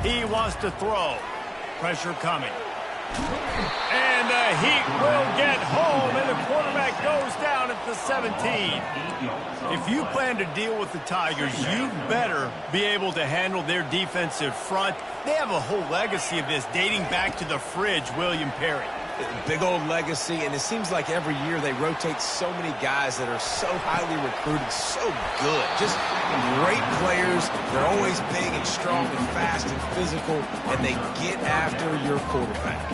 He wants to throw. Pressure coming. And the Heat will get home, and the quarterback goes down at the 17. If you plan to deal with the Tigers, you better be able to handle their defensive front. They have a whole legacy of this dating back to the fridge, William Perry. Big old legacy, and it seems like every year they rotate so many guys that are so highly recruited, so good. Just great players. They're always big and strong and fast and physical, and they get after your quarterback.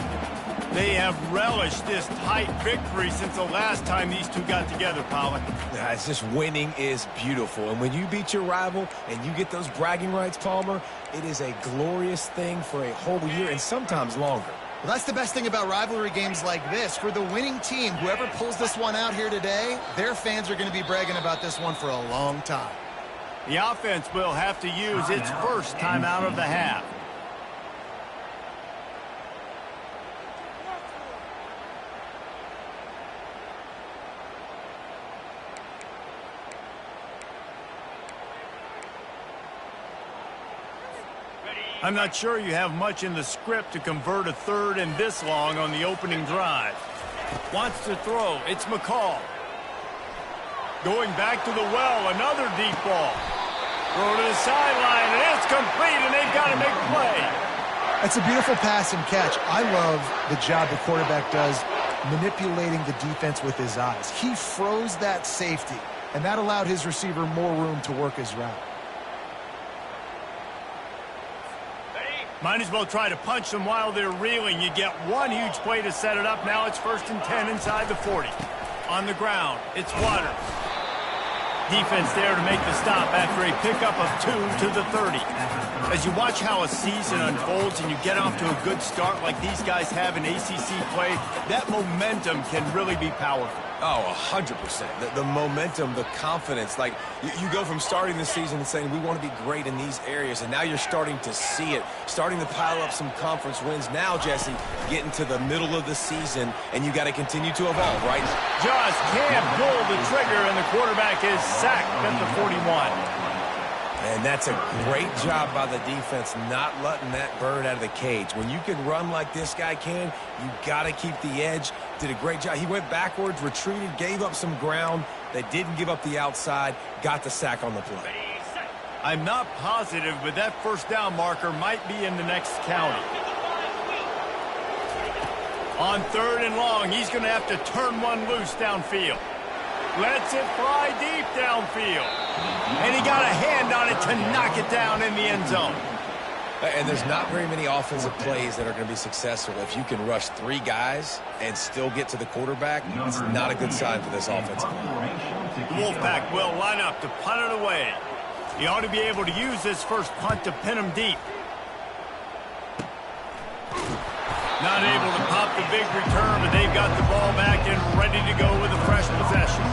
They have relished this tight victory since the last time these two got together, Pollack. It's just winning is beautiful, and when you beat your rival and you get those bragging rights, Palmer, it is a glorious thing for a whole year and sometimes longer. Well, that's the best thing about rivalry games like this. For the winning team, whoever pulls this one out here today, their fans are going to be bragging about this one for a long time. The offense will have to use its first time out of the half. I'm not sure you have much in the script to convert a third and this long on the opening drive. Wants to throw. It's McCall. Going back to the well, another deep ball. Throw to the sideline, and it's complete, and they've got to make a play. That's a beautiful pass and catch. I love the job the quarterback does manipulating the defense with his eyes. He froze that safety, and that allowed his receiver more room to work his route. Might as well try to punch them while they're reeling. You get one huge play to set it up. Now it's 1st and 10 inside the 40. On the ground, it's Waters. Defense there to make the stop after a pickup of 2 to the 30. As you watch how a season unfolds and you get off to a good start like these guys have in ACC play, that momentum can really be powerful. Oh, 100%. The momentum, the confidence. Like, you go from starting the season and saying, we want to be great in these areas, and now you're starting to see it, starting to pile up some conference wins. Now, Jesse, getting to the middle of the season, and you got to continue to evolve, right? Just can't pull the trigger, and the quarterback is sacked at the 41. And that's a great job by the defense not letting that bird out of the cage. When you can run like this guy can, you got to keep the edge. Did a great job. He went backwards, retreated, gave up some ground. They didn't give up the outside, got the sack on the play. I'm not positive, but that first down marker might be in the next county. On 3rd and long, he's going to have to turn one loose downfield. Lets it fly deep downfield. And he got a hand on it to knock it down in the end zone. And there's not very many offensive plays that are going to be successful. If you can rush 3 guys and still get to the quarterback, it's not a good sign for this offensive line. The Wolfpack will line up to punt it away. He ought to be able to use this first punt to pin him deep. Not able to pop the big return, but they've got the ball back and ready to go with a fresh possession.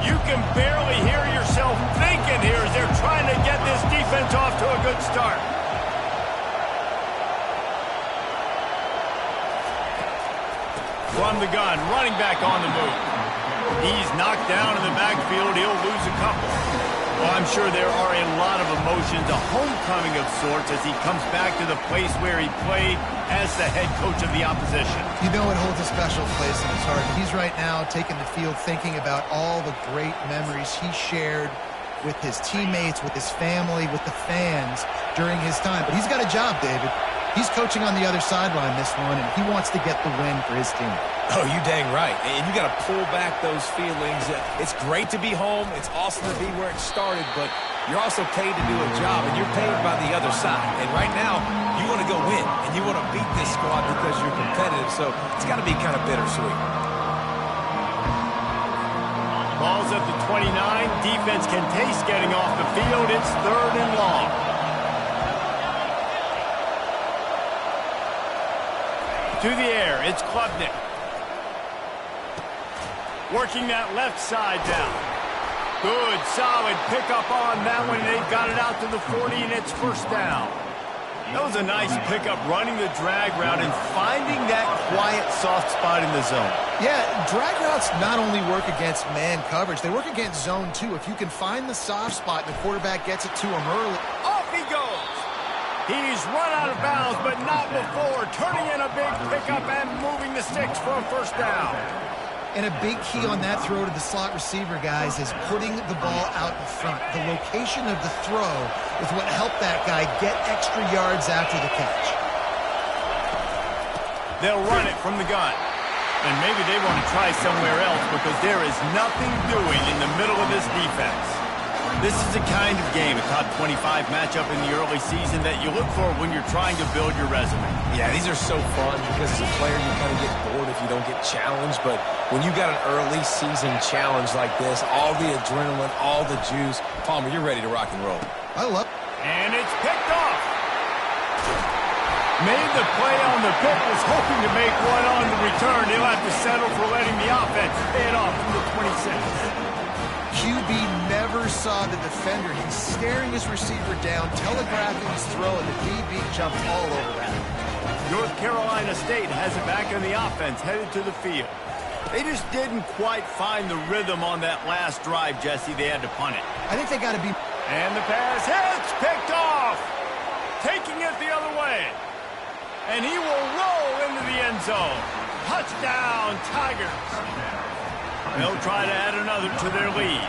You can barely hear yourself thinking here as they're trying to get this defense off to a good start. From the gun, running back on the move. He's knocked down in the backfield. He'll lose a couple. Well, I'm sure there are a lot of emotions, a homecoming of sorts as he comes back to the place where he played as the head coach of the opposition. You know it holds a special place in his heart. He's right now taking the field thinking about all the great memories he shared with his teammates, with his family, with the fans during his time. But he's got a job, David. He's coaching on the other sideline this one, and he wants to get the win for his team. Oh, you dang right. And you got to pull back those feelings. It's great to be home. It's awesome to be where it started, but you're also paid to do a job, and you're paid by the other side. And right now, you want to go win, and you want to beat this squad because you're competitive, so it's got to be kind of bittersweet. Ball's at the 29. Defense can taste getting off the field. It's 3rd and long. To the air, it's Klubnik. Working that left side down. Good, solid pickup on that one. They've got it out to the 40, and it's 1st down. That was a nice pickup, running the drag route and finding that quiet, soft spot in the zone. Yeah, drag routes not only work against man coverage, they work against zone too. If you can find the soft spot and the quarterback gets it to him early. Off he goes. He's run out of bounds, but not before. Turning in a big pickup and moving the sticks for a first down. And a big key on that throw to the slot receiver, guys, is putting the ball out in front. The location of the throw is what helped that guy get extra yards after the catch. They'll run it from the gun. And maybe they want to try somewhere else because there is nothing doing in the middle of this defense. This is a kind of game, a top 25 matchup in the early season that you look for when you're trying to build your resume. Yeah, these are so fun because as a player you kind of get bored if you don't get challenged. But when you got an early season challenge like this, all the adrenaline, all the juice, Palmer, you're ready to rock and roll. I love it. And it's picked off. Made the play on the pick, was hoping to make one on the return. He'll have to settle for letting the offense pay it off from the 26. QB never saw the defender. He's staring his receiver down, telegraphing his throw, and the DB jumped all over that. North Carolina State has it back on the offense, headed to the field. They just didn't quite find the rhythm on that last drive, Jesse. They had to punt it. I think they got to be... And the pass hits, picked off. Taking it the other way. And he will roll into the end zone. Touchdown, Tigers. They'll try to add another to their lead.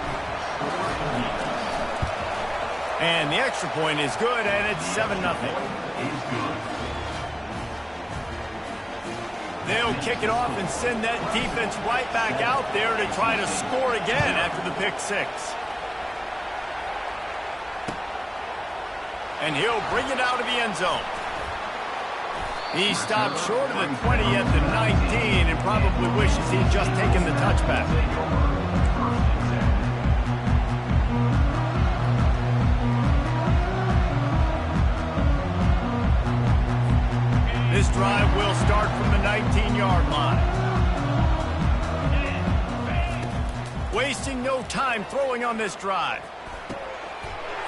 And the extra point is good, and it's 7-0. They'll kick it off and send that defense right back out there to try to score again after the pick six. And he'll bring it out of the end zone. He stopped short of the 20 at the 19 and probably wishes he'd just taken the touchback. This drive will start from the 19-yard line. Wasting no time throwing on this drive.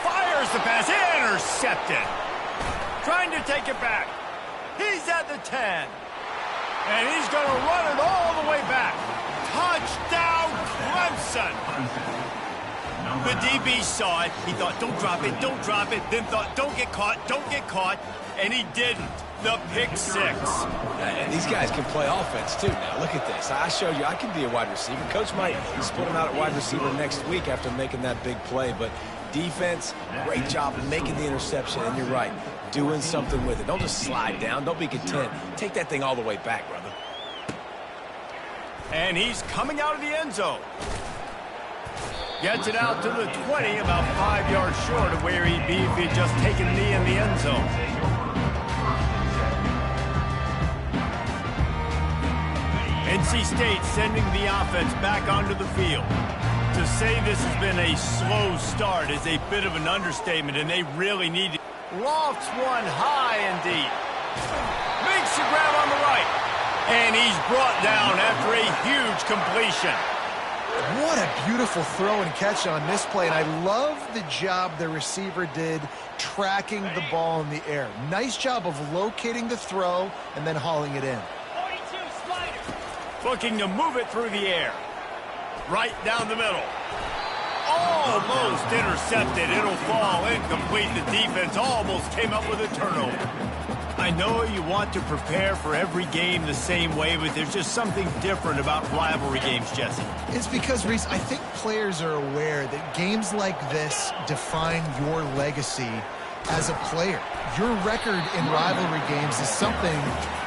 Fires the pass, intercepted. Trying to take it back. He's at the 10. And he's going to run it all the way back. Touchdown, Clemson. The DB saw it. He thought, don't drop it, don't drop it. Then thought, don't get caught, don't get caught. And he didn't. The pick six. And these guys can play offense, too. Now, look at this. I showed you I can be a wide receiver. Coach might split him out at wide receiver next week after making that big play. But defense, great job of making the interception. And you're right, doing something with it. Don't just slide down. Don't be content. Take that thing all the way back, brother. And he's coming out of the end zone. Gets it out to the 20, about 5 yards short of where he'd be if he'd just taken a knee in the end zone. NC State sending the offense back onto the field. To say this has been a slow start is a bit of an understatement, and they really need to. Lofts one high and deep. Makes the grab on the right. And he's brought down after a huge completion. What a beautiful throw and catch on this play. And I love the job the receiver did tracking the ball in the air. Nice job of locating the throw and then hauling it in. Looking to move it through the air. Right down the middle. Almost intercepted. It'll fall incomplete. The defense almost came up with a turnover. I know you want to prepare for every game the same way, but there's just something different about rivalry games, Jesse. It's because, Reese, I think players are aware that games like this define your legacy as a player. Your record in rivalry games is something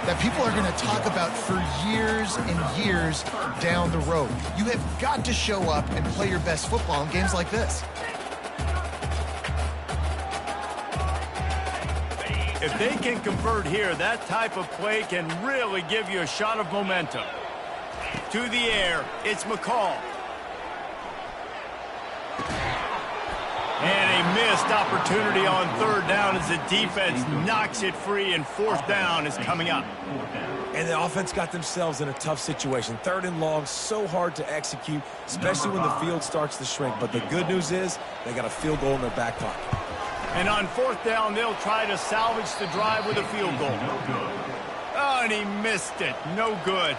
that people are going to talk about for years and years down the road. You have got to show up and play your best football in games like this. If they can convert here, that type of play can really give you a shot of momentum. To the air, it's McCall. And a missed opportunity on third down as the defense knocks it free, and fourth down is coming up. And the offense got themselves in a tough situation. Third and long, so hard to execute, especially when the field starts to shrink. But the good news is they got a field goal in their back pocket. And on fourth down, they'll try to salvage the drive with a field goal. Oh, and he missed it. No good.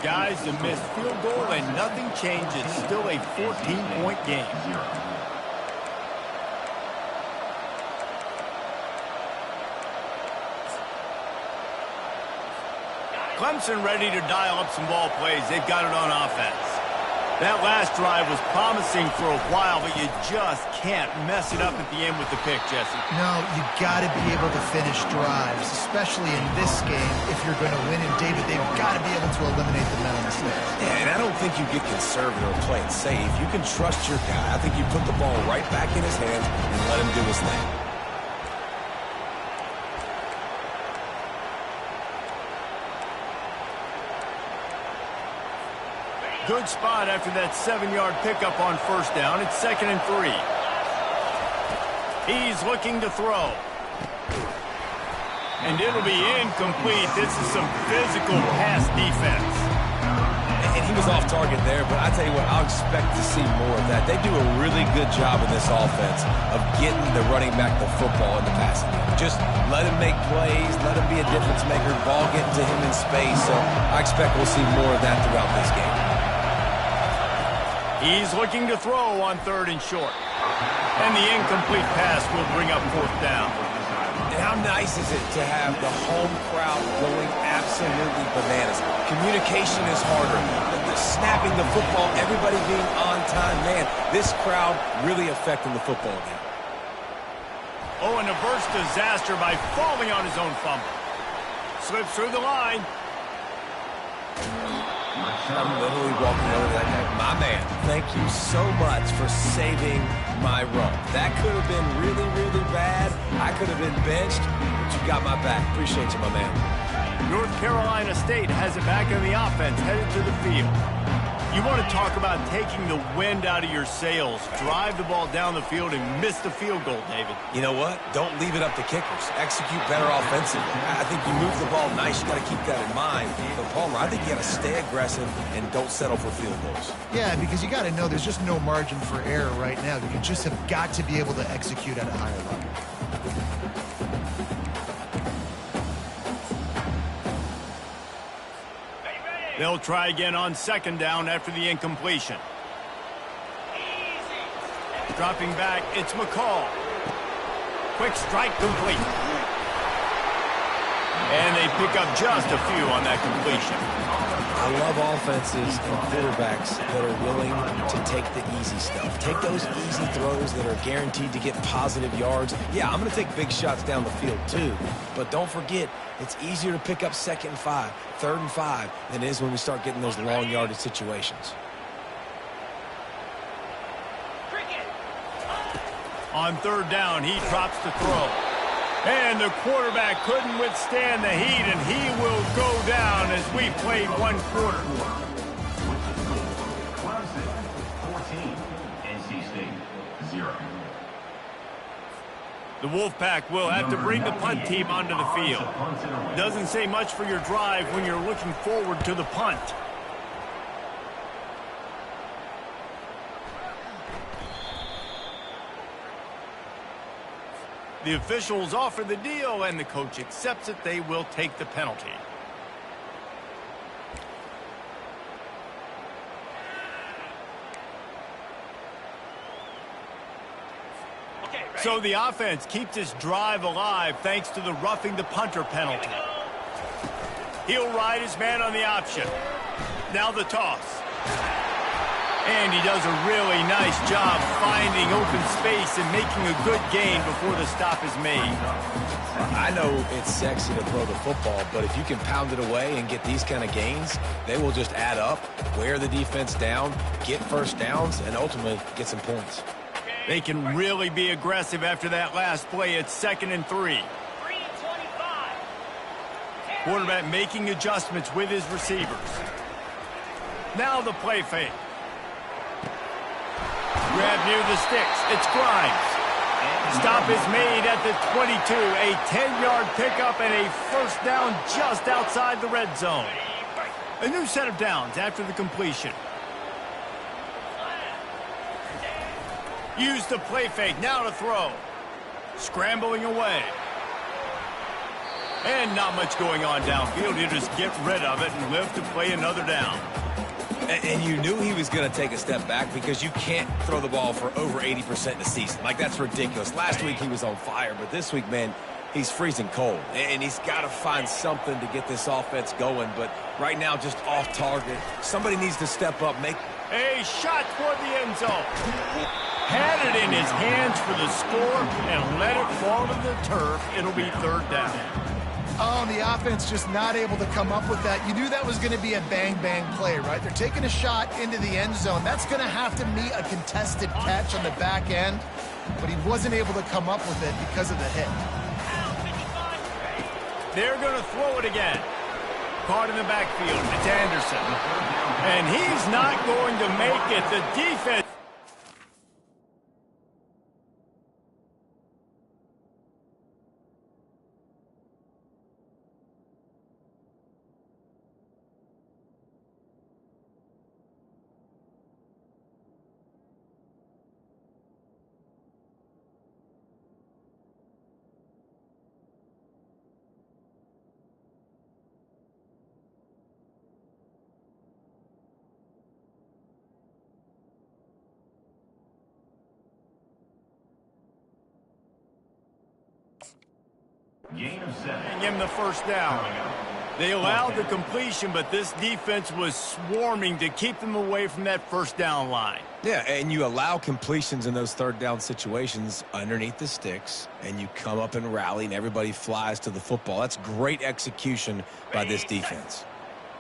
Guys, a missed field goal and nothing changes. Still a 14-point game. Clemson ready to dial up some ball plays. They've got it on offense. That last drive was promising for a while, but you just can't mess it up at the end with the pick, Jesse. No, you got to be able to finish drives, especially in this game if you're going to win. And, David, they've got to be able to eliminate the mental mistakes. Yeah, and I don't think you get conservative or play it safe. You can trust your guy. I think you put the ball right back in his hands and let him do his thing. Good spot after that 7-yard pickup on first down. It's 2nd and 3. He's looking to throw. And it'll be incomplete. This is some physical pass defense. And he was off target there, but I tell you what, I'll expect to see more of that. They do a really good job in this offense of getting the running back the football in the passing game. Just let him make plays, let him be a difference maker, ball getting to him in space. So I expect we'll see more of that throughout this game. He's looking to throw on 3rd and short. And the incomplete pass will bring up 4th down. And how nice is it to have the home crowd going absolutely bananas? Communication is harder. The snapping the football, everybody being on time. Man, this crowd really affecting the football game. Oh, and a burst disaster by falling on his own fumble. Slips through the line. I'm literally walking over to that guy. My man, thank you so much for saving my run. That could have been really, really bad. I could have been benched, but you got my back. Appreciate you, my man. North Carolina State has it back in the offense, headed to the field. You want to talk about taking the wind out of your sails. Drive the ball down the field and miss the field goal, David. You know what? Don't leave it up to kickers. Execute better offensively. I think you move the ball nice. You got to keep that in mind. But, Palmer, I think you got to stay aggressive and don't settle for field goals. Yeah, because you got to know there's just no margin for error right now. You just have got to be able to execute at a higher level. They'll try again on 2nd down after the incompletion. Dropping back, it's McCall. Quick strike complete. And they pick up just a few on that completion. I love offenses and quarterbacks that are willing to take the easy stuff. Take those easy throws that are guaranteed to get positive yards. Yeah, I'm going to take big shots down the field too. But don't forget, it's easier to pick up 2nd and 5, 3rd and 5 than it is when we start getting those long yardage situations. On 3rd down, he drops the throw. And the quarterback couldn't withstand the heat, and he will go down as we played 1 quarter. Clemson 14, NC State 0. The Wolfpack will have to bring the punt team onto the field. Doesn't say much for your drive when you're looking forward to the punt. The officials offer the deal, and the coach accepts it. They will take the penalty. So the offense keeps this drive alive thanks to the roughing the punter penalty. He'll ride his man on the option. Now the toss. And he does a really nice job finding open space and making a good gain before the stop is made. I know it's sexy to throw the football, but if you can pound it away and get these kind of gains, they will just add up, wear the defense down, get first downs, and ultimately get some points. They can really be aggressive after that last play. It's 2nd and 3. Quarterback making adjustments with his receivers. Now the play fake. Grab near the sticks. It's Grimes. Stop is made at the 22. A 10-yard pickup and a first down just outside the red zone. A new set of downs after the completion. Use the play fake. Now to throw. Scrambling away. And not much going on downfield. He'll just get rid of it and live to play another down. And you knew he was going to take a step back because you can't throw the ball for over 80% in the season. Like, that's ridiculous. Last week he was on fire, but this week, man, he's freezing cold. And he's got to find something to get this offense going. But right now, just off target. Somebody needs to step up, make a shot toward the end zone. Had it in his hands for the score and let it fall to the turf. It'll be third down. Oh, and the offense just not able to come up with that. You knew that was going to be a bang-bang play, right? They're taking a shot into the end zone. That's going to have to meet a contested catch on the back end, but he wasn't able to come up with it because of the hit. They're going to throw it again. Caught in the backfield. It's Anderson. And he's not going to make it. The defense. Gain of 7. Him the first down. They allowed the completion, but this defense was swarming to keep them away from that first down line. Yeah, and you allow completions in those third down situations underneath the sticks, and you come up and rally, and everybody flies to the football. That's great execution by this defense.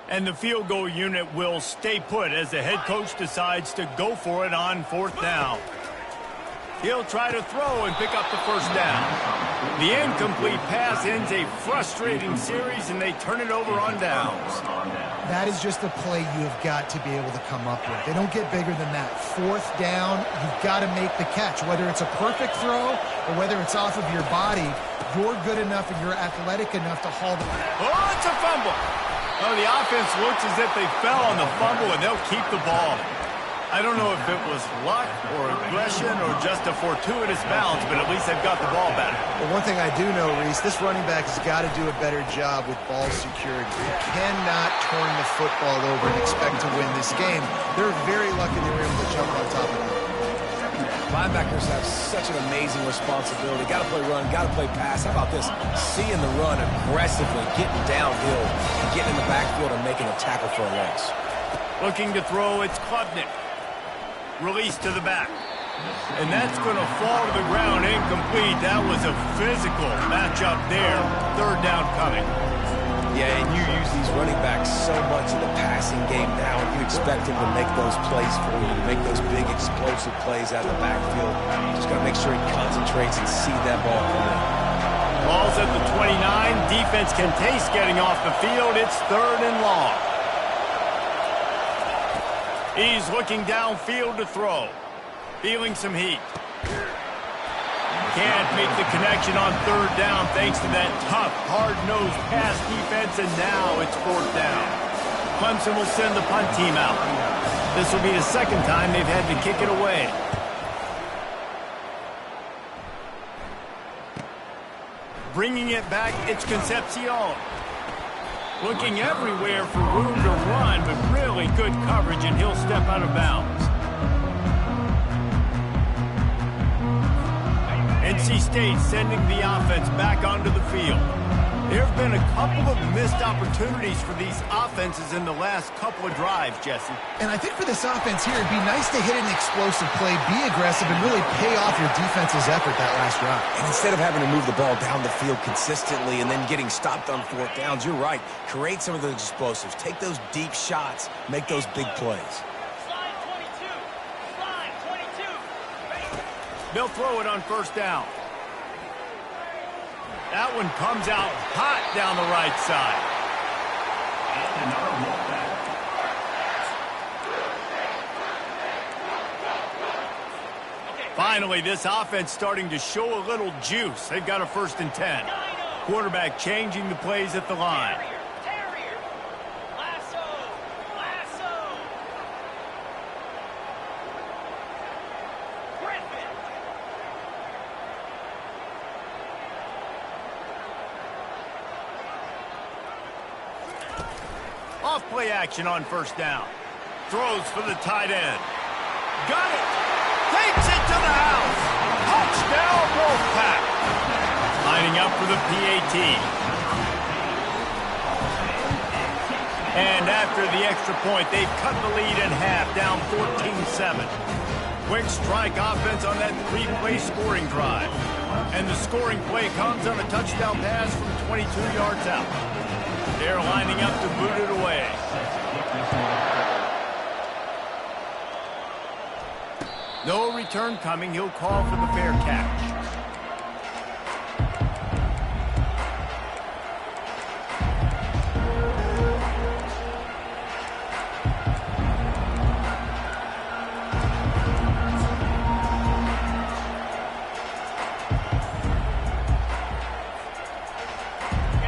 And the field goal unit will stay put as the head coach decides to go for it on fourth down. He'll try to throw and pick up the first down. The incomplete pass ends a frustrating series, and they turn it over on downs. That is just a play you have got to be able to come up with. They don't get bigger than that. Fourth down, you've got to make the catch. Whether it's a perfect throw or whether it's off of your body, you're good enough and you're athletic enough to haul the... Oh, it's a fumble. Oh, the offense looks as if they fell on the fumble, and they'll keep the ball. I don't know if it was luck or aggression or just a fortuitous bounce, but at least they've got the ball back. Well, one thing I do know, Reese, this running back has got to do a better job with ball security. You cannot turn the football over and expect to win this game. They're very lucky they were able to jump on top of it. Linebackers have such an amazing responsibility. Got to play run, got to play pass. How about this? Seeing the run aggressively, getting downhill, and getting in the backfield and making a tackle for a loss. Looking to throw, it's Klubnik. Release to the back. And that's going to fall to the ground incomplete. That was a physical matchup there. Third down coming. Yeah, and you use these running backs so much in the passing game now, and you expect them to make those plays for you, to make those big explosive plays out of the backfield. You just got to make sure he concentrates and see that ball come in. Ball's at the 29. Defense can taste getting off the field. It's third and long. He's looking downfield to throw. Feeling some heat. Can't make the connection on third down thanks to that tough, hard-nosed pass defense, and now it's fourth down. Clemson will send the punt team out. This will be the second time they've had to kick it away. Bringing it back, it's Concepcion. Looking everywhere for room to run, but really good coverage, and he'll step out of bounds. NC State sending the offense back onto the field. There have been a couple of missed opportunities for these offenses in the last couple of drives, Jesse. And I think for this offense here, it'd be nice to hit an explosive play, be aggressive, and really pay off your defense's effort that last drive. And instead of having to move the ball down the field consistently and then getting stopped on fourth downs, you're right. Create some of those explosives. Take those deep shots. Make those big plays. Slide 22. Slide 22. They'll throw it on first down. That one comes out hot down the right side. Finally, this offense starting to show a little juice. They've got a 1st and 10. Quarterback changing the plays at the line. play action on first down. Throws for the tight end. Got it! Takes it to the house! Touchdown, Wolfpack! Lining up for the PAT. And after the extra point, they've cut the lead in half, down 14-7. Quick strike offense on that 3-play scoring drive. And the scoring play comes on a touchdown pass from 22 yards out. They're lining up to boot it away. No return coming. He'll call for the fair catch.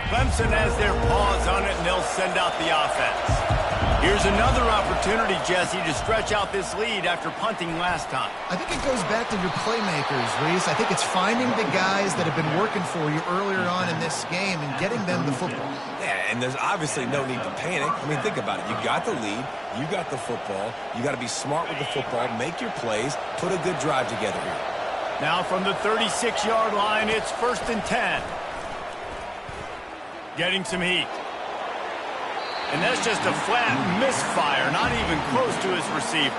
Clemson has their paws on it, and they'll send out the offense. Here's another opportunity, Jesse, to stretch out this lead after punting last time. I think it goes back to your playmakers, Reese. I think it's finding the guys that have been working for you earlier on in this game and getting them the football. Yeah, and there's obviously no need to panic. I mean, think about it. You got the lead. You got the football. You got to be smart with the football. Make your plays. Put a good drive together here. Now from the 36-yard line, it's 1st and 10. Getting some heat. And that's just a flat misfire, not even close to his receiver.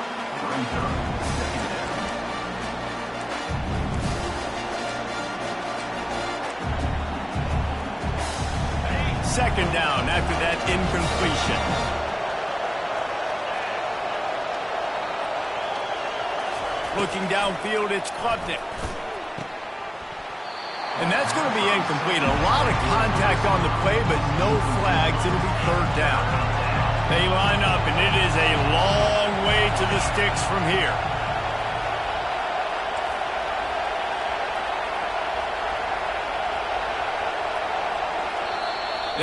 Second down after that incompletion. Looking downfield, it's Klubnik. And that's going to be incomplete. A lot of contact on the play, but no flags. It'll be 3rd down. They line up, and it is a long way to the sticks from here.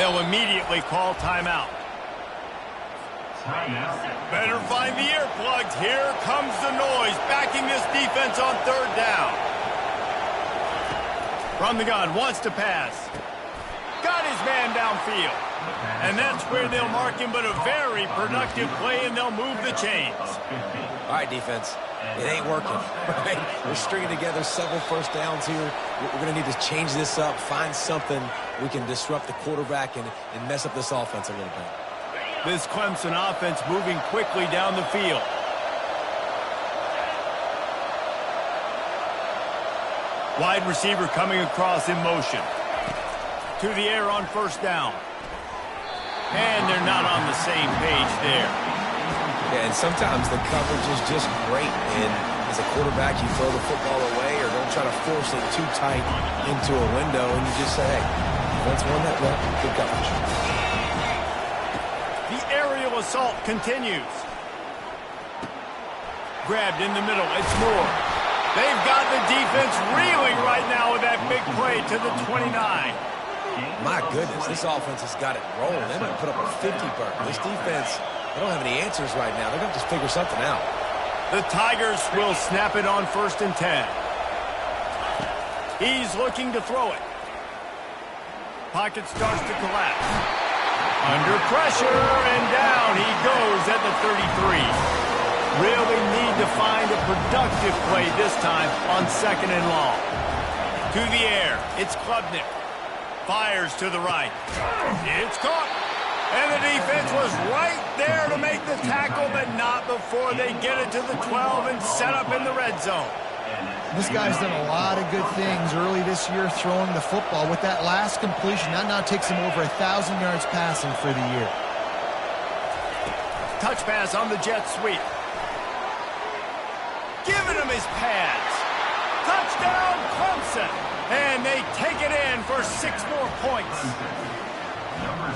They'll immediately call timeout. Better find the earplugs. Here comes the noise, backing this defense on 3rd down. From the gun, wants to pass. Got his man downfield. And that's where they'll mark him, but a very productive play, and they'll move the chains. All right, defense. It ain't working. Right? We're stringing together several first downs here. We're going to need to change this up, find something we can disrupt the quarterback and mess up this offense a little bit. This Clemson offense moving quickly down the field. Wide receiver coming across in motion. To the air on 1st down. And they're not on the same page there. Yeah, and sometimes the coverage is just great. And as a quarterback, you throw the football away or don't try to force it too tight into a window, and you just say, hey, defense won that well. Good coverage. The aerial assault continues. Grabbed in the middle. It's Moore. They've got the defense reeling right now with that big play to the 29. My goodness, this offense has got it rolling. They might put up a 50 burn. This defense, they don't have any answers right now. They're going to just figure something out. The Tigers will snap it on 1st and 10. He's looking to throw it. Pocket starts to collapse. Under pressure, and down he goes at the 33. Really need to find a productive play this time on 2nd and long. To the air, it's Klubnik. Fires to the right. It's caught. And the defense was right there to make the tackle, but not before they get it to the 12 and set up in the red zone. This guy's done a lot of good things early this year throwing the football. With that last completion, that now takes him over 1,000 yards passing for the year. Touch pass on the jet sweep. Giving him his pads. Touchdown, Clemson. And they take it in for 6 more points.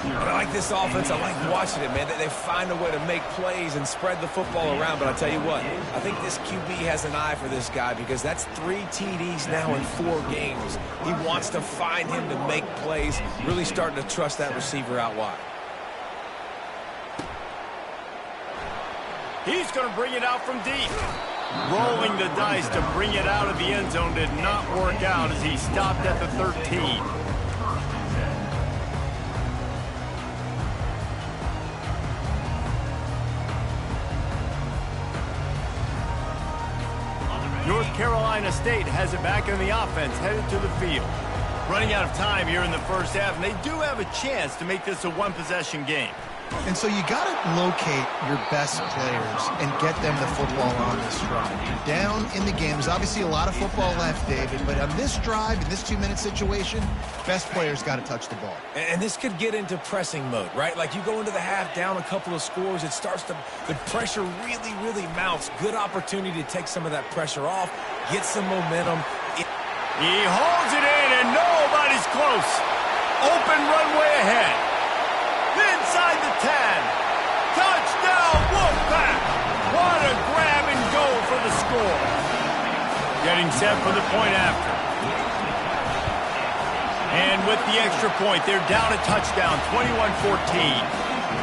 I like this offense. I like watching it, man. They find a way to make plays and spread the football around. But I tell you what, I think this QB has an eye for this guy because that's 3 TDs now in 4 games. He wants to find him to make plays, really starting to trust that receiver out wide. He's going to bring it out from deep. Rolling the dice to bring it out of the end zone did not work out as he stopped at the 13. North Carolina State has it back in the offense, headed to the field. Running out of time here in the first half, and they do have a chance to make this a one-possession game. And so you got to locate your best players and get them the football on this drive. You're down in the game. There's obviously a lot of football left, David, but on this drive, in this 2-minute situation, best players got to touch the ball. And this could get into pressing mode, right? Like you go into the half down a couple of scores, it starts to, the pressure really, really mounts. Good opportunity to take some of that pressure off, get some momentum. He holds it in, and nobody's close. Open runway ahead. Inside the 10. Touchdown, Wolfpack. What a grab and go for the score. Getting set for the point after. And with the extra point, they're down a touchdown, 21-14.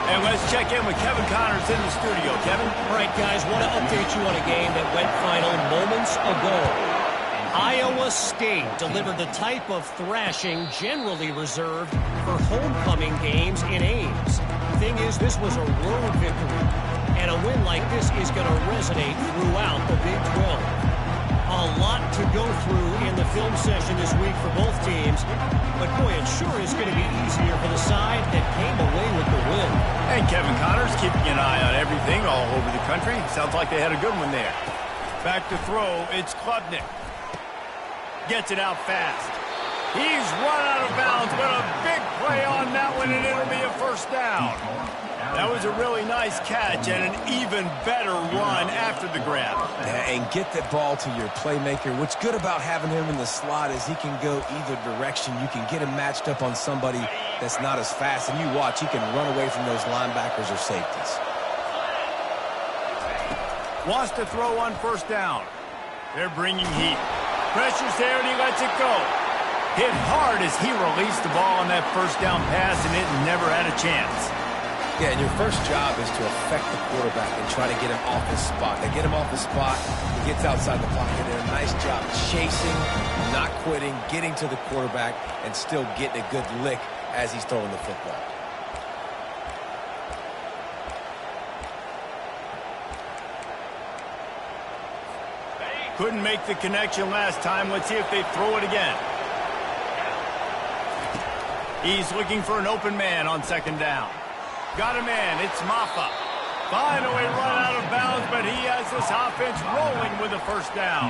And let's check in with Kevin Connors in the studio. Kevin? All right, guys, want to update you on a game that went final moments ago. Iowa State delivered the type of thrashing generally reserved for homecoming games in Ames. Thing is, this was a road victory, and a win like this is going to resonate throughout the Big 12. A lot to go through in the film session this week for both teams, but boy, it sure is going to be easier for the side that came away with the win. And Kevin Connors keeping an eye on everything all over the country. Sounds like they had a good one there. Back to throw, it's Klubnik. Gets it out fast. He's run out of bounds, but a big play on that one, and it'll be a first down. That was a really nice catch and an even better run after the grab. And get that ball to your playmaker. What's good about having him in the slot is he can go either direction. You can get him matched up on somebody that's not as fast, and you watch, he can run away from those linebackers or safeties. Wants to throw on first down. They're bringing heat. Pressure's there, and he lets it go. Hit hard as he released the ball on that first down pass, and it never had a chance. Yeah, and your first job is to affect the quarterback and try to get him off his spot. They get him off his spot, he gets outside the pocket. They did a nice job chasing, not quitting, getting to the quarterback, and still getting a good lick as he's throwing the football. Couldn't make the connection last time. Let's see if they throw it again. He's looking for an open man on second down. Got a man. It's Maffa. Finally run out of bounds, but he has this offense rolling with a first down.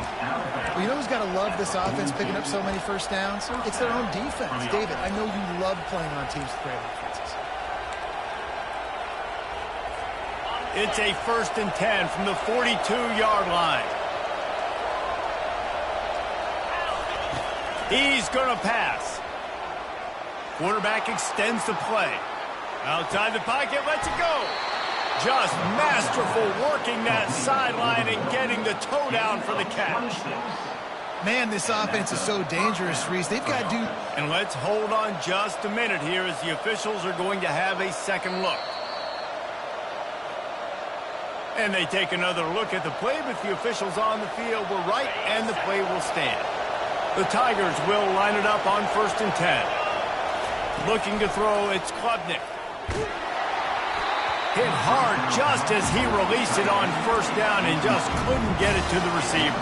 Well, you know who's got to love this offense picking up so many first downs? It's their own defense. David, I know you love playing on teams with great offenses. It's a 1st and 10 from the 42-yard line. He's going to pass. Quarterback extends the play. Outside the pocket, lets it go. Just masterful working that sideline and getting the toe down for the catch. Man, this offense is so dangerous, Reese. They've got to do... And let's hold on just a minute here as the officials are going to have a second look. And they take another look at the play, but the officials on the field were right, and the play will stand. The Tigers will line it up on 1st and 10. Looking to throw, it's Klubnik. Hit hard just as he released it on first down and just couldn't get it to the receiver.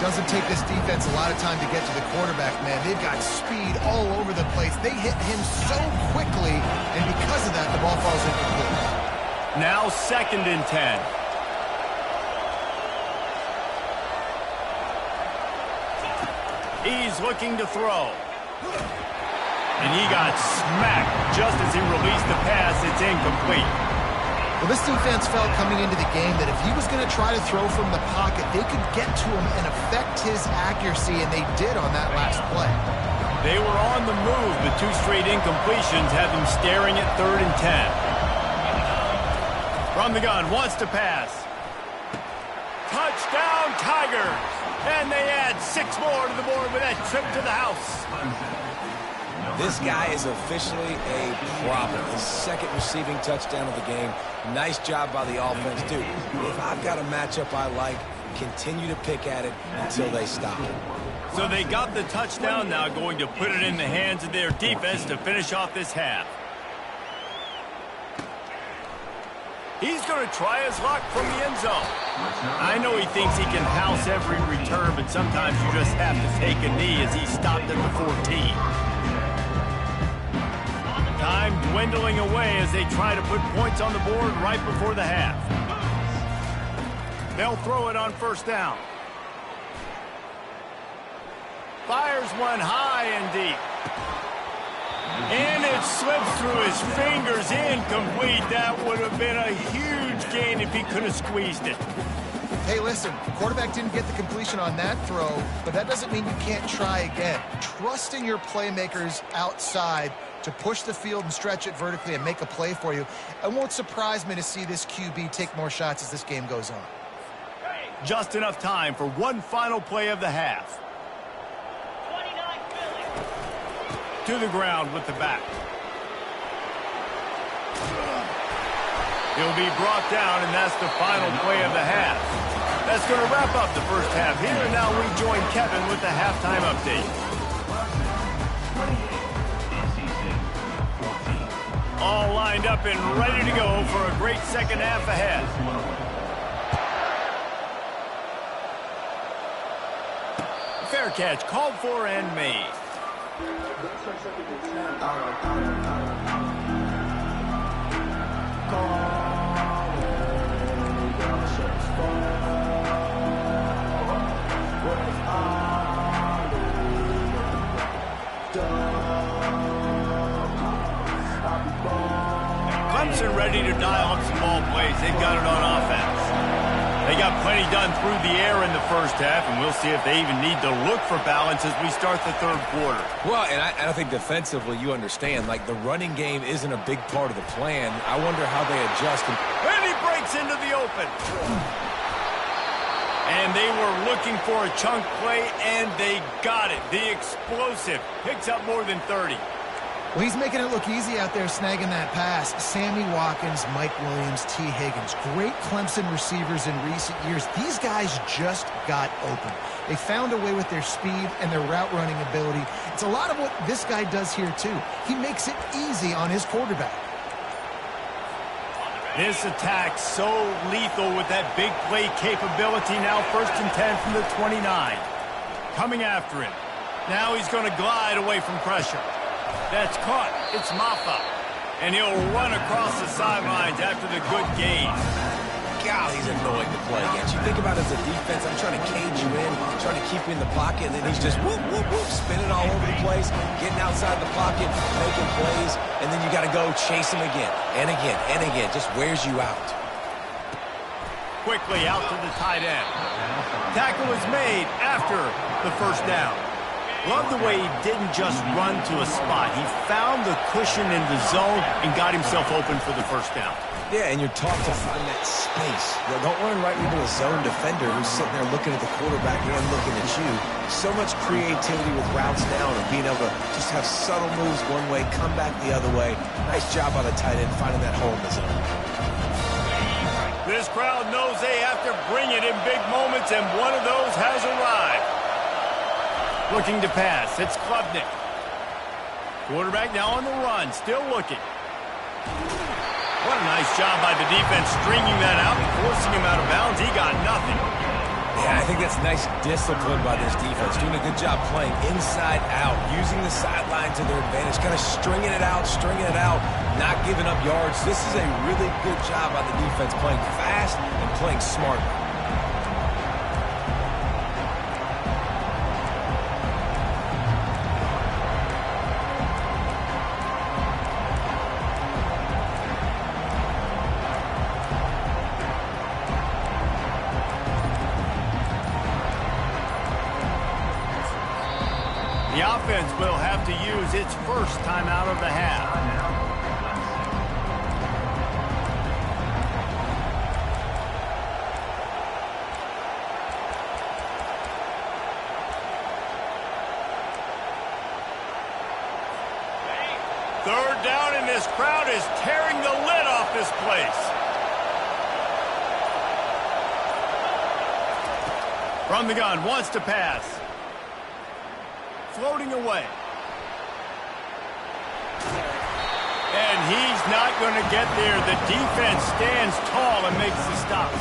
Doesn't take this defense a lot of time to get to the quarterback, man. They've got speed all over the place. They hit him so quickly, and because of that, the ball falls incomplete. Now 2nd and 10. He's looking to throw. And he got smacked just as he released the pass. It's incomplete. Well, this defense felt coming into the game that if he was going to try to throw from the pocket, they could get to him and affect his accuracy, and they did on that last play. They were on the move, but 2 straight incompletions have them staring at 3rd and 10. From the gun, wants to pass. Touchdown, Tigers! And they add 6 more to the board with that trip to the house. This guy is officially a problem. His 2nd receiving touchdown of the game. Nice job by the offense, dude. If I've got a matchup I like, continue to pick at it until they stop. So they got the touchdown, now going to put it in the hands of their defense to finish off this half. He's going to try his luck from the end zone. I know he thinks he can house every return, but sometimes you just have to take a knee as he stopped at the 14. Time dwindling away as they try to put points on the board right before the half. They'll throw it on first down. Fires one high and deep. And it slips through his fingers, incomplete. That would have been a huge gain if he could have squeezed it. Hey, listen, the quarterback didn't get the completion on that throw, but that doesn't mean you can't try again. Trust in your playmakers outside to push the field and stretch it vertically and make a play for you. It won't surprise me to see this QB take more shots as this game goes on. Just enough time for one final play of the half. To the ground with the back. He'll be brought down, and that's the final play of the half. That's going to wrap up the first half here, and now we join Kevin with the halftime update. All lined up and ready to go for a great second half ahead. Fair catch called for and made. Clemson ready to dial up some ball plays. They've got it on offense. They got plenty done through the air in the first half, and we'll see if they even need to look for balance as we start the third quarter. Well, and I think defensively, you understand, like the running game isn't a big part of the plan. I wonder how they adjust. And he breaks into the open. And they were looking for a chunk play, and they got it. The explosive picks up more than 30. Well, he's making it look easy out there snagging that pass. Sammy Watkins, Mike Williams, T. Higgins. Great Clemson receivers in recent years. These guys just got open. They found a way with their speed and their route running ability. It's a lot of what this guy does here, too. He makes it easy on his quarterback. This attack so lethal with that big play capability. Now 1st and 10 from the 29. Coming after him. Now he's going to glide away from pressure. That's caught. It's Maffa. And he'll run across the sidelines after the good gain. God, he's annoying to play against. You think about it as a defense, I'm trying to cage you in, trying to keep you in the pocket, and then he's just whoop, whoop, whoop, spinning all over the place, getting outside the pocket, making plays, and then you got to go chase him again, and again, and again. Just wears you out. Quickly out to the tight end. Tackle is made after the first down. Love the way he didn't just run to a spot. He found the cushion in the zone and got himself open for the first down. Yeah, and you're taught to find that space. Don't run right into a zone defender who's sitting there looking at the quarterback and looking at you. So much creativity with routes down and being able to just have subtle moves one way, come back the other way. Nice job by the tight end finding that hole in the zone. This crowd knows they have to bring it in big moments, and one of those has arrived. Looking to pass. It's Klubnik. Quarterback now on the run. Still looking. What a nice job by the defense stringing that out and forcing him out of bounds. He got nothing. Yeah, I think that's nice discipline by this defense. Doing a good job playing inside out, using the sideline to their advantage, kind of stringing it out, not giving up yards. This is a really good job by the defense, playing fast and playing smart. The offense will have to use its first timeout of the half. Third down, and this crowd is tearing the lid off this place. From the gun, wants to pass. Floating away. And he's not going to get there. The defense stands tall and makes the stop.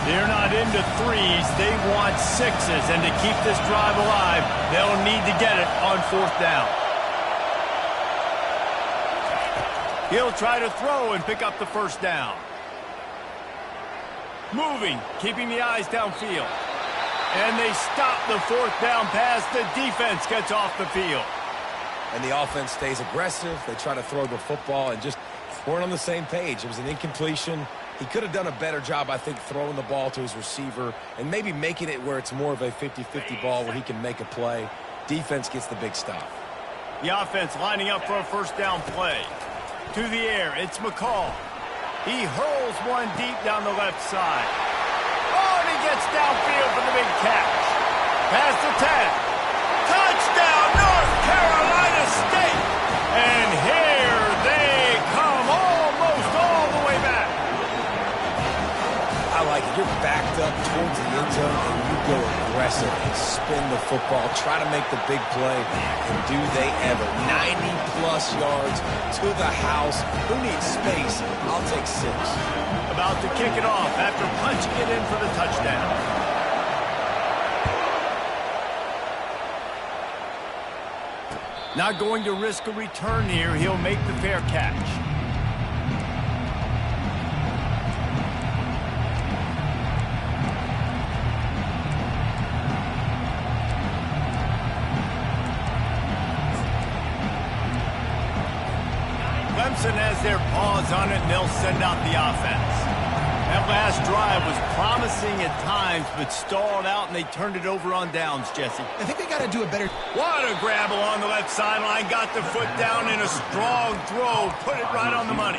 They're not into threes. They want sixes. And to keep this drive alive, they'll need to get it on fourth down. He'll try to throw and pick up the first down. Moving, keeping the eyes downfield. And they stop the fourth down pass. The defense gets off the field. And the offense stays aggressive. They try to throw the football and just weren't on the same page. It was an incompletion. He could have done a better job, I think, throwing the ball to his receiver and maybe making it where it's more of a 50-50 ball where he can make a play. Defense gets the big stop. The offense lining up for a first down play. To the air, it's McCall. He hurls one deep down the left side. Oh, and he gets downfield for the big catch. Past the 10. Touchdown, North Carolina State! And here they come, almost all the way back. I like it. You're backed up towards the end zone, and you go aggressive and spin the football, try to make the big play, and do they ever. 90-plus yards to the house. Who needs space? I'll take 6. About to kick it off after punching it in for the touchdown. Not going to risk a return here. He'll make the fair catch. Clemson has their paws on it, and they'll send out the offense. That last drive was promising at times, but stalled out, and they turned it over on downs, Jesse. I think they got to do a better... What a grab along the left sideline. Got the foot down in a strong throw. Put it right on the money.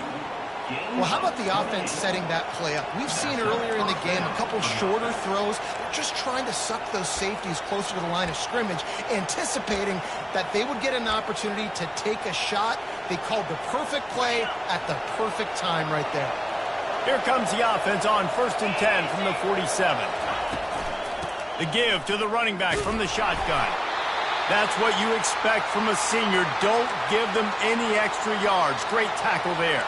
Well, how about the offense setting that play up? We've seen earlier in the game a couple shorter throws, just trying to suck those safeties closer to the line of scrimmage, anticipating that they would get an opportunity to take a shot. They called the perfect play at the perfect time right there. Here comes the offense on 1st and 10 from the 47. The give to the running back from the shotgun. That's what you expect from a senior. Don't give them any extra yards. Great tackle there.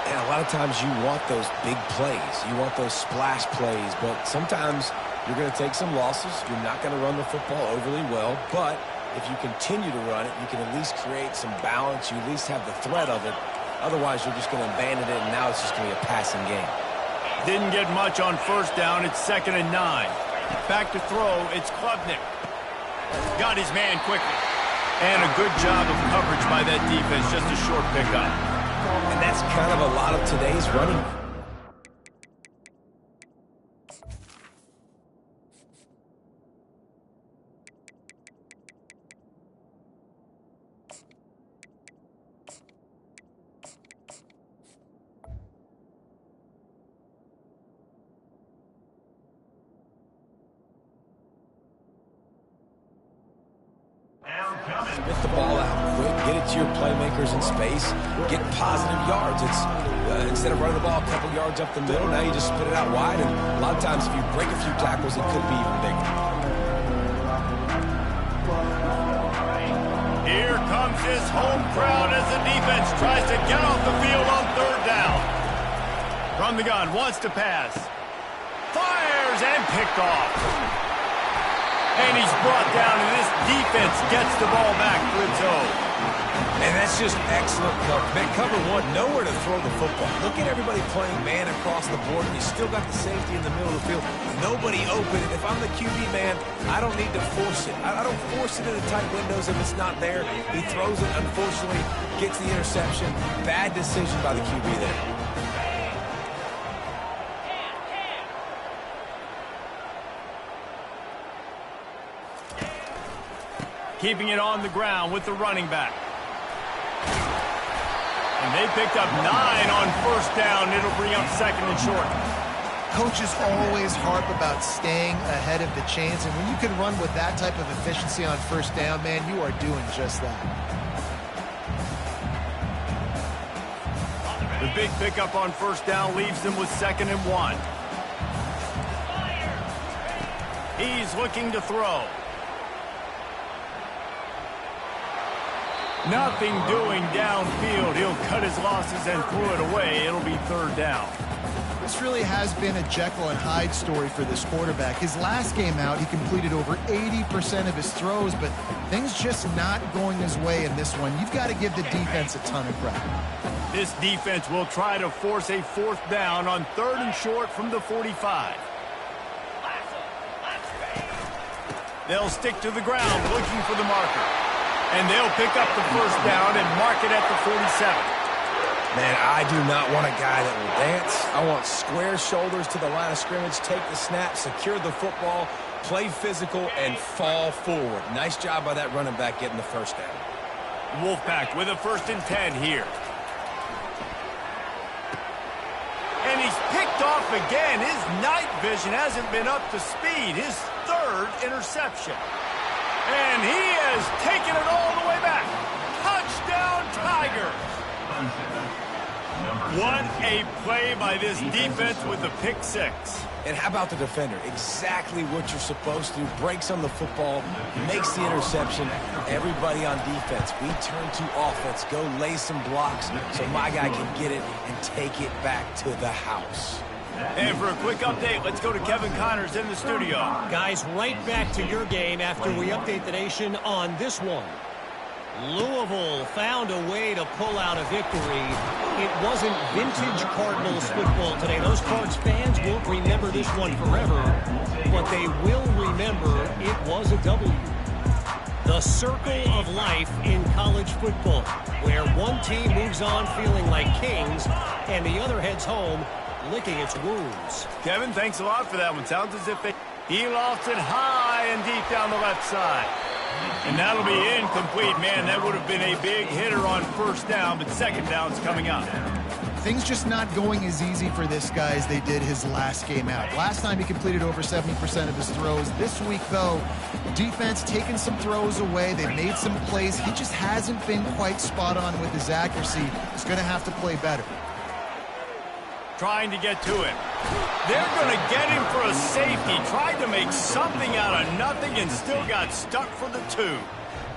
And a lot of times you want those big plays. You want those splash plays, but sometimes you're going to take some losses. You're not going to run the football overly well, but if you continue to run it, you can at least create some balance. You at least have the threat of it. Otherwise, you're just going to abandon it, and now it's just going to be a passing game. Didn't get much on first down. It's 2nd and 9. Back to throw. It's Klubnik. Got his man quickly. And a good job of coverage by that defense. Just a short pickup. And that's kind of a lot of today's running. Get the ball out quick, get it to your playmakers in space, get positive yards. It's instead of running the ball a couple yards up the middle, now you just spit it out wide, and a lot of times if you break a few tackles, it could be even bigger. Here comes his home crowd as the defense tries to get off the field on 3rd down. From the gun, wants to pass. Fires and picked off. And he's brought down, and this defense gets the ball back for its own. And that's just excellent cover. Man, cover one, nowhere to throw the football. Look at everybody playing man across the board, and you still got the safety in the middle of the field. Nobody open. And if I'm the QB, man, I don't need to force it. I don't force it into tight windows if it's not there. He throws it, unfortunately, gets the interception. Bad decision by the QB there. Keeping it on the ground with the running back. And they picked up 9 on 1st down. It'll bring up 2nd and short. Coaches always harp about staying ahead of the chains, and when you can run with that type of efficiency on 1st down, man, you are doing just that. The big pickup on first down leaves them with 2nd and 1. He's looking to throw. Nothing doing downfield. He'll cut his losses and throw it away. It'll be 3rd down. This really has been a Jekyll and Hyde story for this quarterback. His last game out, he completed over 80% of his throws, but things just not going his way in this one. You've got to give the defense a ton of credit. This defense will try to force a 4th down on 3rd and short from the 45. They'll stick to the ground looking for the marker. And they'll pick up the 1st down and mark it at the 47. Man, I do not want a guy that will dance. I want square shoulders to the line of scrimmage, take the snap, secure the football, play physical, and fall forward. Nice job by that running back getting the 1st down. Wolfpack with a 1st and 10 here. And he's picked off again. His night vision hasn't been up to speed. His 3rd interception. And he has taken it all the way back. Touchdown, Tigers. What a play by this defense with the pick 6. And how about the defender? Exactly what you're supposed to. Breaks on the football, makes the interception. Everybody on defense, we turn to offense. Go lay some blocks so my guy can get it and take it back to the house. And for a quick update, let's go to Kevin Connors in the studio. Guys, right back to your game after we update the nation on this one. Louisville found a way to pull out a victory. It wasn't vintage Cardinals football today. Those Cards fans won't remember this one forever, but they will remember it was a W. The circle of life in college football, where one team moves on feeling like kings and the other heads home licking its wounds. Kevin, thanks a lot for that one. Sounds as if he lost it high and deep down the left side. And that'll be incomplete. Man, that would have been a big hitter on 1st down, but 2nd down's coming up. Things just not going as easy for this guy as they did his last game out. Last time he completed over 70% of his throws. This week, though, defense taking some throws away. They made some plays. He just hasn't been quite spot on with his accuracy. He's going to have to play better. Trying to get to it. They're going to get him for a safety. Tried to make something out of nothing and still got stuck for the 2.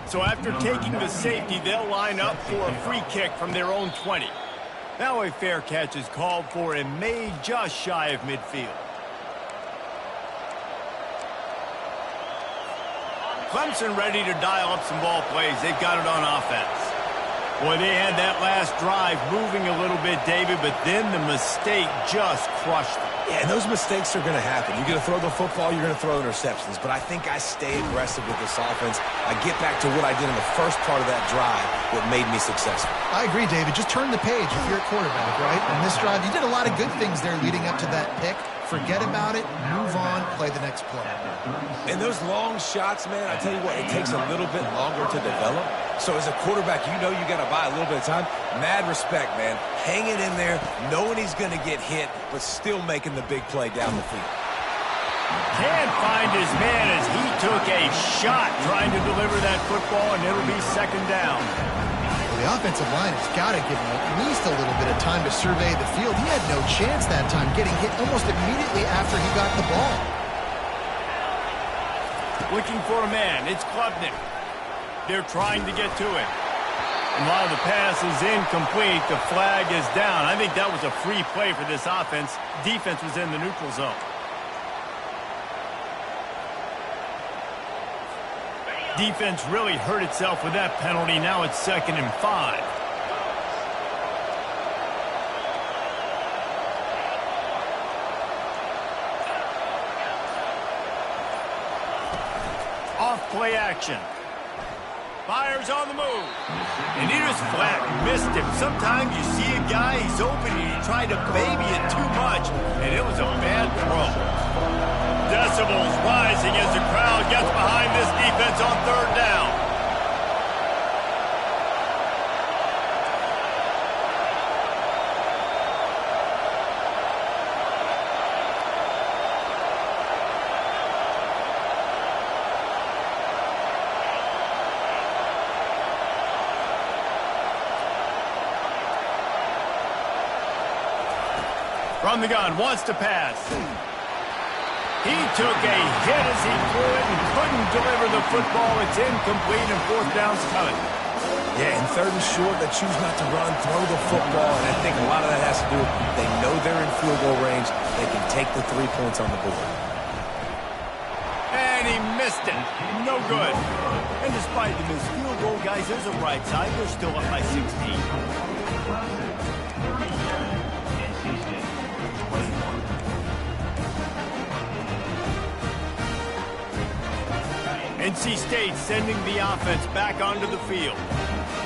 So after taking the safety, they'll line up for a free kick from their own 20. Now a fair catch is called for and made just shy of midfield. Clemson ready to dial up some ball plays. They've got it on offense. Boy, they had that last drive moving a little bit, David, but then the mistake just crushed them. Yeah, and those mistakes are going to happen. You're going to throw the football, you're going to throw interceptions. But I think I stay aggressive with this offense. I get back to what I did in the first part of that drive, what made me successful. I agree, David. Just turn the page if you're a quarterback, right? On this drive, you did a lot of good things there leading up to that pick. Forget about it, move on, play the next play. And those long shots, man, I tell you what, it takes a little bit longer to develop. So as a quarterback, you know you got to buy a little bit of time. Mad respect, man. Hanging in there, knowing he's going to get hit, but still making the big play down the field. Can't find his man as he took a shot trying to deliver that football, and it'll be 2nd down. Well, the offensive line has got to give him at least a little bit of time to survey the field. He had no chance that time, getting hit almost immediately after he got the ball. Looking for a man. It's Klubnik. They're trying to get to it. And while the pass is incomplete, the flag is down. I think that was a free play for this offense. Defense was in the neutral zone. Defense really hurt itself with that penalty. Now it's 2nd and 5. Off play action. Fires on the move. And he just flat missed him. Sometimes you see a guy, he's open, and you try to baby it too much, and it was a bad throw. Decibels rising as the crowd gets behind this defense on 3rd down. From the gun, wants to pass. He took a hit as he threw it and couldn't deliver the football. It's incomplete and fourth down's coming. Yeah, in third and short, they choose not to run, throw the football, and I think a lot of that has to do with they know they're in field goal range. They can take the 3 points on the board. And he missed it. No good. And despite the missed field goal, guys, there's a right side. They're still up by 16. NC State sending the offense back onto the field.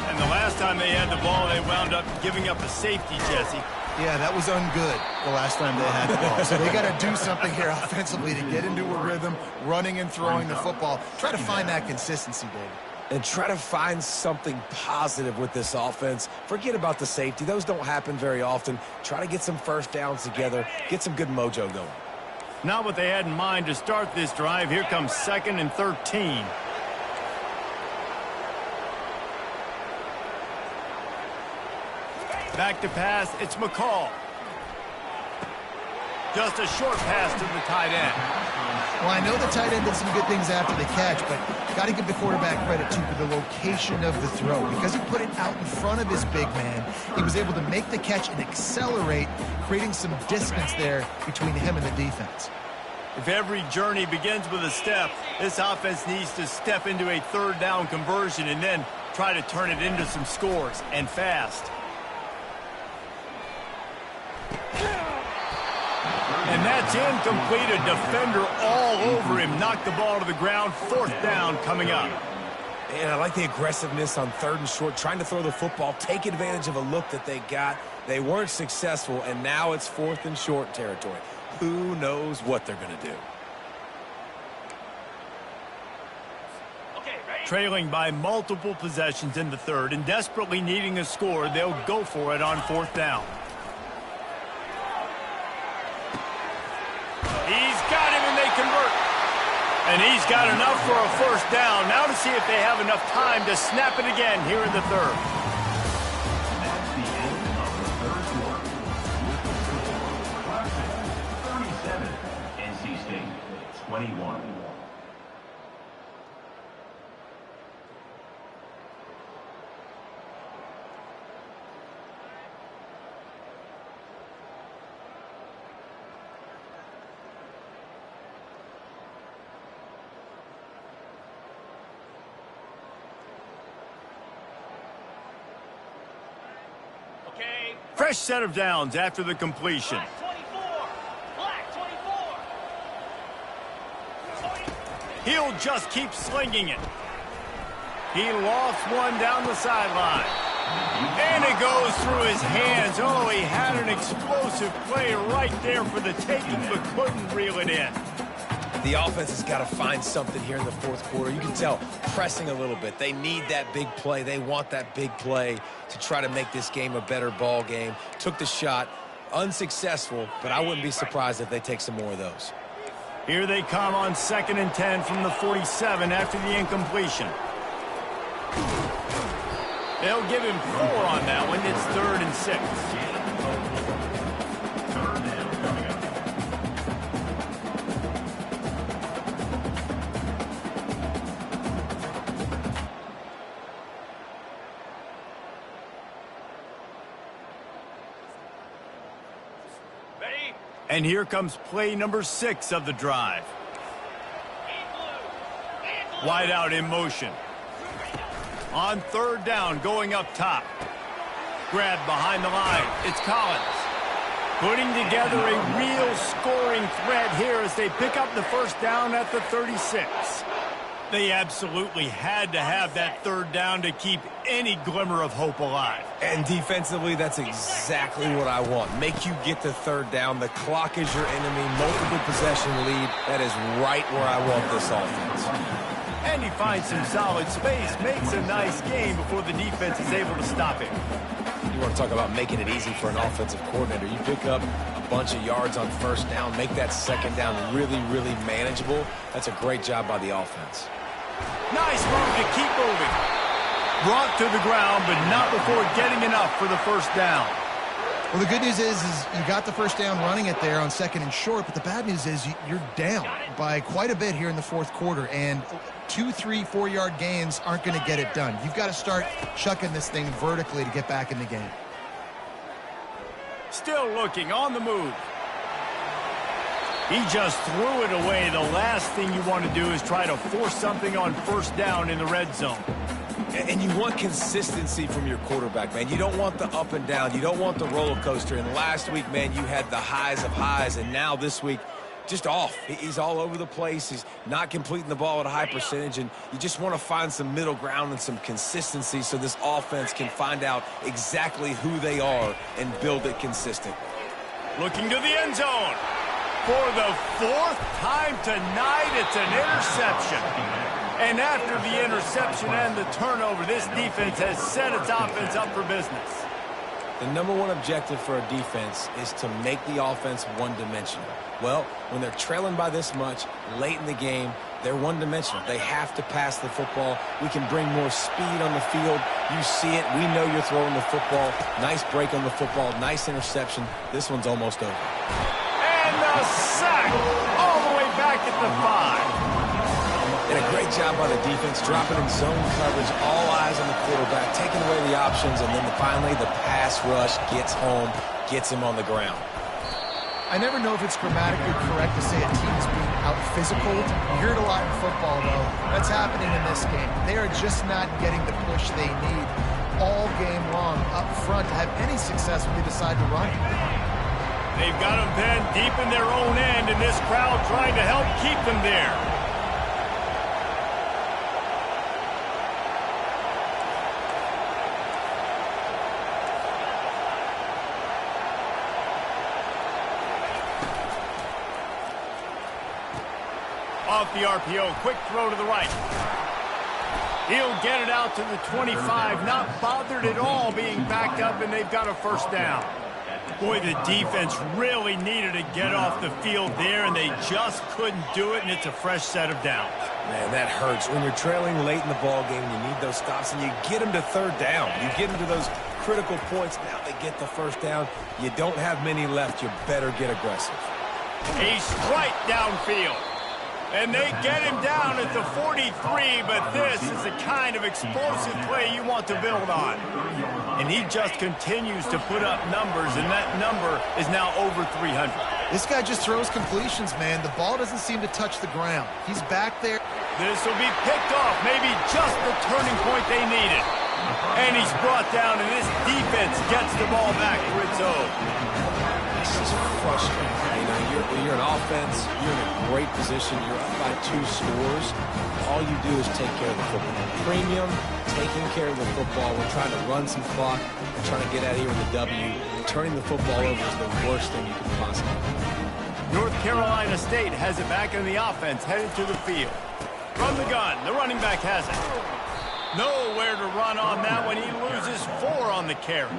And the last time they had the ball, they wound up giving up a safety, Jesse. Yeah, that was ungood the last time they had the ball. So they got to do something here offensively to get into a rhythm, running and throwing the football. Try to find that consistency, David. And try to find something positive with this offense. Forget about the safety. Those don't happen very often. Try to get some first downs together, get some good mojo going. Not what they had in mind to start this drive. Here comes 2nd and 13. Back to pass, it's McCall. Just a short pass to the tight end. Well, I know the tight end did some good things after the catch, but got to give the quarterback credit, too, for the location of the throw. Because he put it out in front of his big man, he was able to make the catch and accelerate, creating some distance there between him and the defense. If every journey begins with a step, this offense needs to step into a third down conversion and then try to turn it into some scores, and fast. And that's incomplete. A defender all over him. Knocked the ball to the ground. Fourth down coming up. And I like the aggressiveness on 3rd and short, trying to throw the football, take advantage of a look that they got. They weren't successful, and now it's 4th and short territory. Who knows what they're going to do? Trailing by multiple possessions in the third and desperately needing a score, they'll go for it on 4th down. He's got him, and they convert. And he's got enough for a first down. Now to see if they have enough time to snap it again here in the third. That's the end of the third quarter. Classic 37, NC State 21. Fresh set of downs after the completion. He'll just keep slinging it. He lofts one down the sideline. And it goes through his hands. Oh, he had an explosive play right there for the taking, but couldn't reel it in. The offense has got to find something here in the fourth quarter. You can tell pressing a little bit. They need that big play. They want that big play to try to make this game a better ball game. Took the shot, unsuccessful, but I wouldn't be surprised if they take some more of those. Here they come on 2nd and 10 from the 47 after the incompletion. They'll give him 4 on that one. It's 3rd and 6. And here comes play number 6 of the drive. Wide out in motion. On 3rd down, going up top. Grab behind the line. It's Collins. Putting together a real scoring threat here as they pick up the first down at the 36. They absolutely had to have that 3rd down to keep any glimmer of hope alive. And defensively, that's exactly what I want. Make you get the 3rd down. The clock is your enemy. Multiple possession lead. That is right where I want this offense. And he finds some solid space. Makes a nice game before the defense is able to stop him. You want to talk about making it easy for an offensive coordinator. You pick up a bunch of yards on 1st down. Make that 2nd down really, really manageable. That's a great job by the offense. Nice move to keep moving. Brought to the ground, but not before getting enough for the first down. Well, the good news is you got the first down running it there on 2nd and short, but the bad news is you're down by quite a bit here in the fourth quarter, and 2, 3, 4-yard gains aren't going to get it done. You've got to start chucking this thing vertically to get back in the game. Still looking on the move. He just threw it away. The last thing you want to do is try to force something on first down in the red zone. And you want consistency from your quarterback, man. You don't want the up and down. You don't want the roller coaster. And last week, man, you had the highs of highs. And now this week, just off. He's all over the place. He's not completing the ball at a high percentage. And you just want to find some middle ground and some consistency so this offense can find out exactly who they are and build it consistent. Looking to the end zone. For the 4th time tonight, it's an interception. And after the interception and the turnover, this defense has set its offense up for business. The number one objective for a defense is to make the offense one-dimensional. Well, when they're trailing by this much late in the game, they're one-dimensional. They have to pass the football. We can bring more speed on the field. You see it. We know you're throwing the football. Nice break on the football. Nice interception. This one's almost over. And the sack all the way back at the 5. And a great job by the defense, dropping in zone coverage, all eyes on the quarterback, taking away the options, and then finally the pass rush gets home, gets him on the ground. I never know if it's grammatically correct to say a team is being out-physical. You hear it a lot in football, though. That's happening in this game. They are just not getting the push they need all game long up front to have any success when they decide to run. They've got them pinned deep in their own end, and this crowd trying to help keep them there. Off the RPO, quick throw to the right. He'll get it out to the 25, not bothered at all being backed up, and they've got a first down. Boy, the defense really needed to get off the field there, and they just couldn't do it, and it's a fresh set of downs. Man, that hurts. When you're trailing late in the ball game, you need those stops, and you get them to 3rd down. You get them to those critical points. Now they get the first down. You don't have many left. You better get aggressive. A strike downfield. And they get him down at the 43, but this is the kind of explosive play you want to build on. And he just continues to put up numbers, and that number is now over 300. This guy just throws completions, man. The ball doesn't seem to touch the ground. He's back there. This will be picked off, maybe just the turning point they needed. And he's brought down, and this defense gets the ball back for its own. This is frustrating. You know, you're an offense. You're in a great position. You're up by 2 scores. All you do is take care of the football. Premium, taking care of the football. We're trying to run some clock. We're trying to get out of here with a W. Turning the football over is the worst thing you can possibly do. North Carolina State has it back in the offense, headed to the field. From the gun, the running back has it. Nowhere to run on that one. He loses 4 on the carry.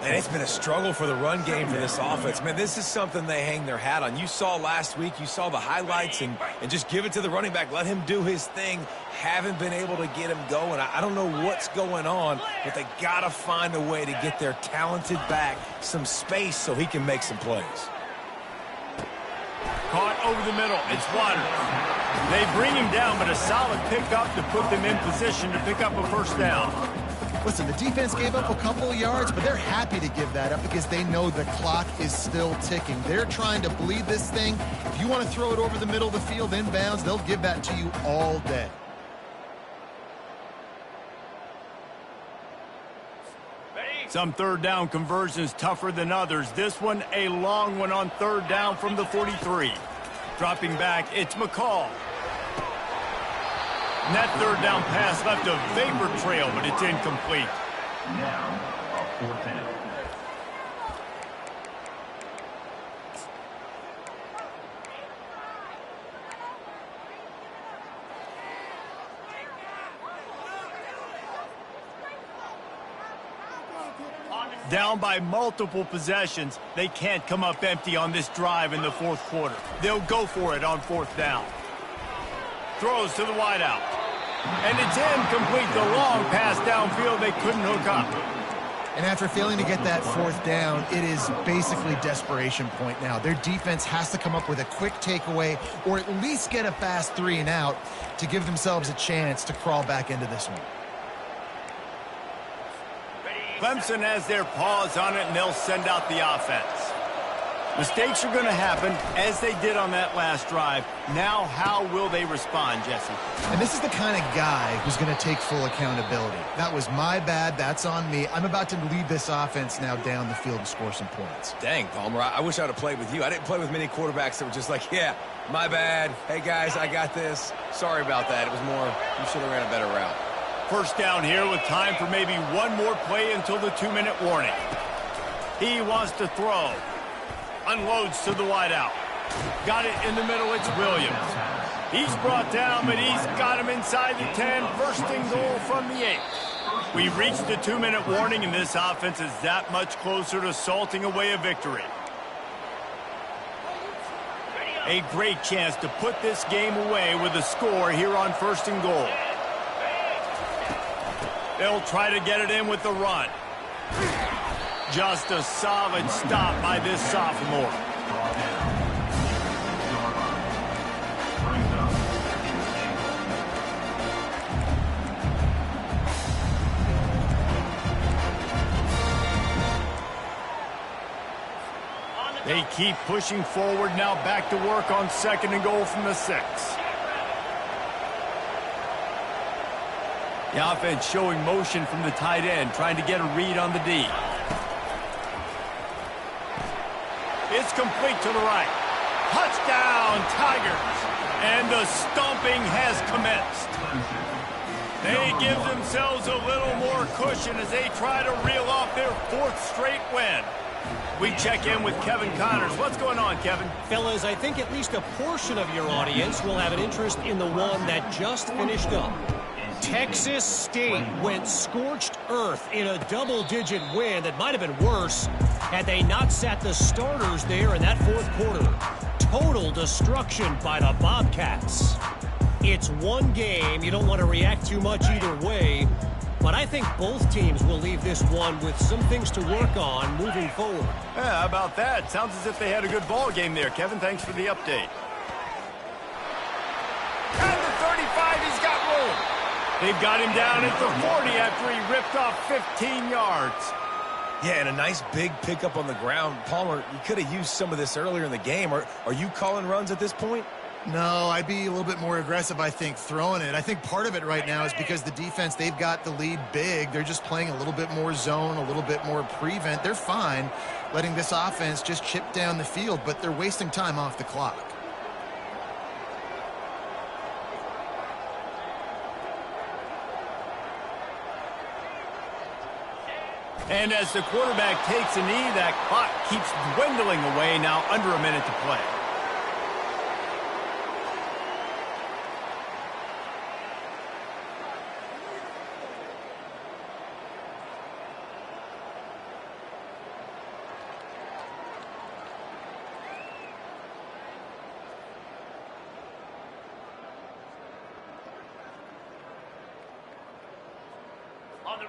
And it's been a struggle for the run game for this offense. Man, this is something they hang their hat on. You saw last week, you saw the highlights, and just give it to the running back. Let him do his thing. Haven't been able to get him going. I don't know what's going on, but they got to find a way to get their talented back some space so he can make some plays. Caught over the middle. It's Waters. They bring him down, but a solid pickup to put them in position to pick up a first down. Listen, the defense gave up a couple of yards, but they're happy to give that up because they know the clock is still ticking. They're trying to bleed this thing. If you want to throw it over the middle of the field inbounds, they'll give that to you all day. Some third down conversions tougher than others. This one, a long one on 3rd down from the 43. Dropping back, it's McCall. And that 3rd down pass left a vapor trail, but it's incomplete. Now, a 4th down. Down by multiple possessions, they can't come up empty on this drive in the 4th quarter. They'll go for it on 4th down. Throws to the wideout. And it's incomplete. The long pass downfield they couldn't hook up. And after failing to get that fourth down, it is basically desperation point now. Their defense has to come up with a quick takeaway or at least get a fast 3 and out to give themselves a chance to crawl back into this one. Clemson has their paws on it, and they'll send out the offense. Mistakes are going to happen, as they did on that last drive. Now, how will they respond, Jesse? And this is the kind of guy who's going to take full accountability. That was my bad. That's on me. I'm about to lead this offense now down the field and score some points. Dang, Palmer, I wish I would have played with you. I didn't play with many quarterbacks that were just like, yeah, my bad. Hey, guys, I got this. Sorry about that. It was more, you should have ran a better route. First down here with time for maybe one more play until the 2-minute warning. He wants to throw. Unloads to the wideout. Got it in the middle. It's Williams. He's brought down, but he's got him inside the 10. First and goal from the 8. We've reached the 2-minute warning, and this offense is that much closer to salting away a victory. A great chance to put this game away with a score here on first and goal. They'll try to get it in with the run. Just a solid stop by this sophomore. They keep pushing forward now, back to work on second and goal from the 6. The offense showing motion from the tight end, trying to get a read on the D. It's complete to the right. Touchdown, Tigers. And the stomping has commenced. They give themselves a little more cushion as they try to reel off their 4th straight win. We check in with Kevin Connors. What's going on, Kevin? Fellas, I think at least a portion of your audience will have an interest in the one that just finished up. Texas State went scorched earth in a double-digit win that might have been worse had they not sat the starters there in that 4th quarter. Total destruction by the Bobcats. It's one game. You don't want to react too much either way, but I think both teams will leave this one with some things to work on moving forward. Yeah, how about that? Sounds as if they had a good ball game there, Kevin. Thanks for the update. At the 35, he's got room. They've got him down at the 40 after he ripped off 15 yards. Yeah, and a nice big pickup on the ground. Palmer, you could have used some of this earlier in the game. Are you calling runs at this point? No, I'd be a little bit more aggressive, I think, throwing it. I think part of it right now is because the defense, they've got the lead big. They're just playing a little bit more zone, a little bit more prevent. They're fine letting this offense just chip down the field, but they're wasting time off the clock. And as the quarterback takes a knee, that clock keeps dwindling away, now under a minute to play.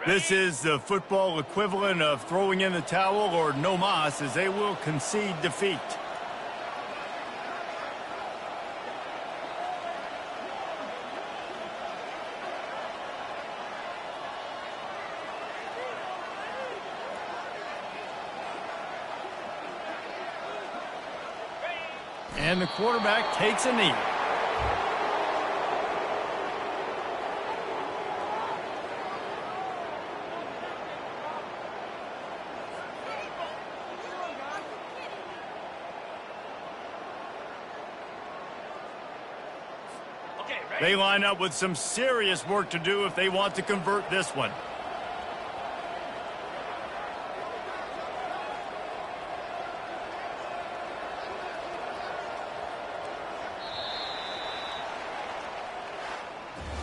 This is the football equivalent of throwing in the towel or no mas, as they will concede defeat. And the quarterback takes a knee. They line up with some serious work to do if they want to convert this one.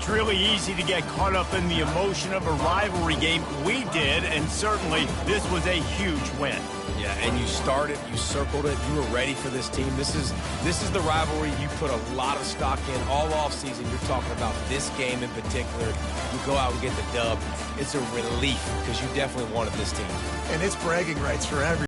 It's really easy to get caught up in the emotion of a rivalry game. We did, and certainly this was a huge win. Yeah, and you started, you circled it, you were ready for this team. This is the rivalry you put a lot of stock in all offseason. You're talking about this game in particular. You go out and get the dub. It's a relief because you definitely wanted this team. And it's bragging rights for everyone.